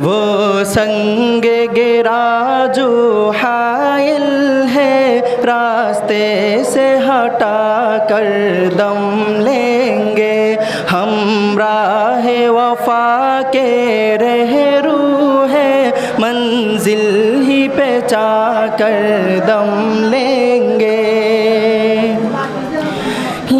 वो संग गिरा जो हायल है, रास्ते से हटा कर दम लेंगे। हम राह वफा के रहरू है, मंजिल ही पे जाकर दम लेंगे।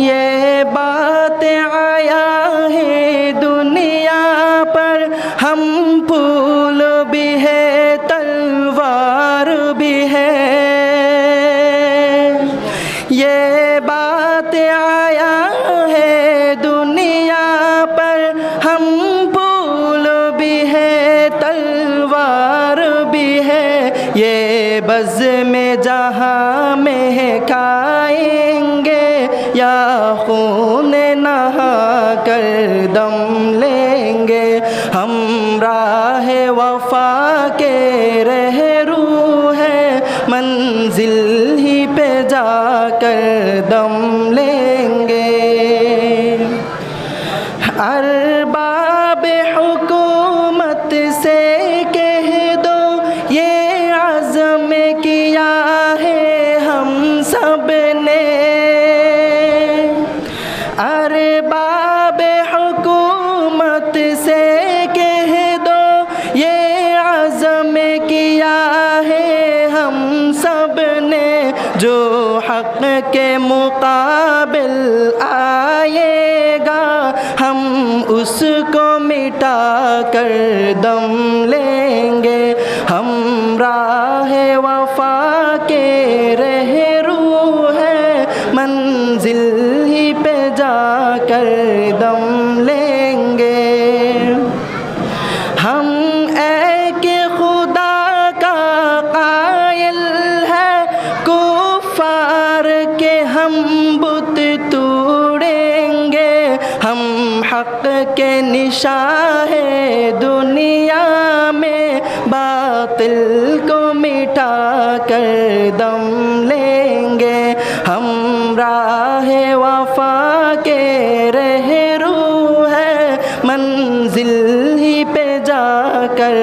ये बात आया है दुनिया पर, हम फूल भी है तलवार भी है। ये बात आया है दुनिया पर, हम फूल भी है तलवार भी है। ये बज़ में जहाँ महकाएंगे, या खून नहा कर दम लेंगे। हम राह वफा के रहरू है, मंजिल ही पे जाकर दम लेंगे। अरबाब हुकूमत से कह दो, ये अज़्म किया है हम सब ने। अरबाब हुकूमत से कह दो, ये अज़्म किया है हम सब ने। जो हक़ के मुक़ाबिल आएगा, हम उसको मिटा कर दम लेंगे। हम राह वफा के रहरू है, मंजिल ही पे जाकर दम लेंगे। हम एक खुदा का कायल है, कुफ़ार के हम बुत तोड़ेंगे। हम हक़ के निशां है दुनिया में, बातिल को मिटा कर दम लेंगे। हम राह वफा के रहरू है, मंजिल ही पे जाकर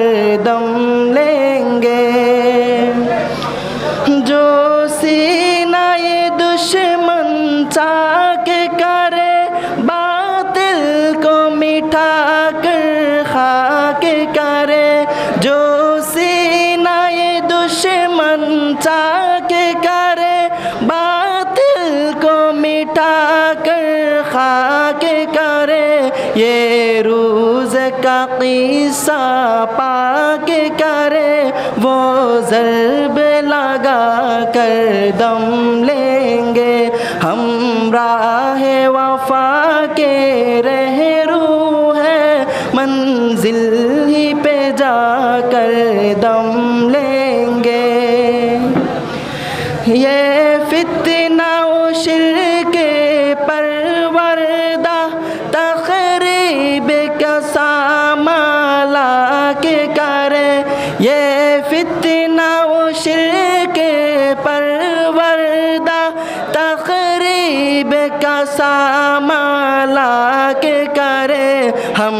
दम लेंगे। जो सीनाए दुश्मन चाक करे, बातिल को मिटा कर खाक करे। जो सीनाए दुश्मन चाक करे, बातिल को मिटा कर खाक करे। ये रोज़ का क़िस्सा पाक करे, वो ज़र्ब लगा कर दम लेंगे। हम राह वफा के रहरू है, मंजिल ही पे जाकर दम लेंगे। ये फितना और शिर्क परवरदा, तक़रीब का सामाला के करे। ये फितना और शिर्क परवरदा, तक़रीब का सामाला के करे। हम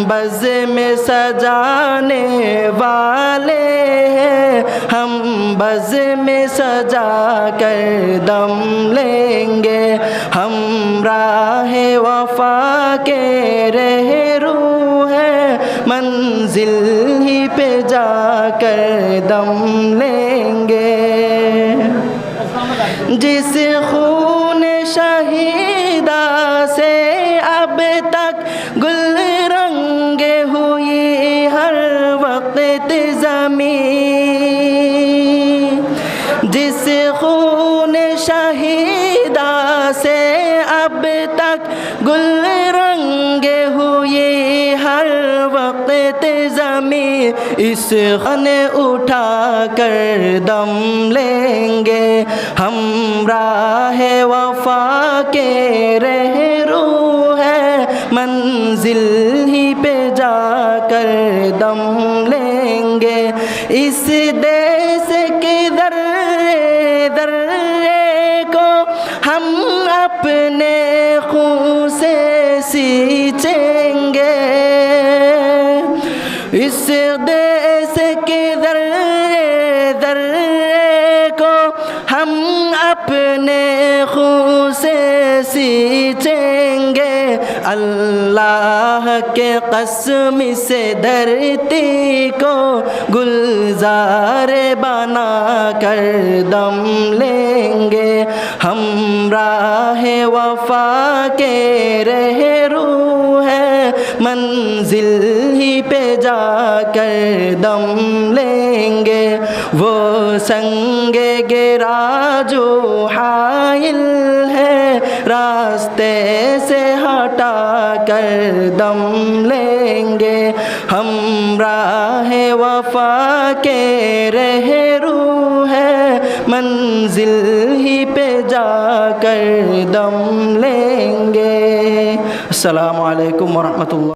बज़ में सजाने वाले हैं, हम बज़ में सजा कर दम लेंगे। हम राह वफा के रहरू है, मंजिल ही पे जाकर दम लेंगे। जिस खून शहीदा से अब तक गुल रंगे हुई हर वक्त ज़मीं, जिस खून शहीदा से अब तक गुल रंगे हुई हर वक्त ज़मीं, इस ख़न उठा कर दम लेंगे। हम राह वफा के रहरू है, मंजिल ही पे जाकर दम लेंगे। इस देश के दर्रे दर्रे को हम अपने खून से सींचेंगे। इस देश के दर्रे दर्रे को हम अपने खून से सींचेंगे। अल्लाह के कसम से धरती को गुलजार बना कर दम लेंगे। हम राह वफा के रहरू हैं, मंजिल ही पे जाकर दम लेंगे। वो संगे गिरा जो हाइल है, रास्ते से हटा कर दम लेंगे। हम राह वफा के रहरू हैं, मंजिल ही पे जाकर दम लेंगे। अस्सलामु अलैकुम व रहमतुल्लाह।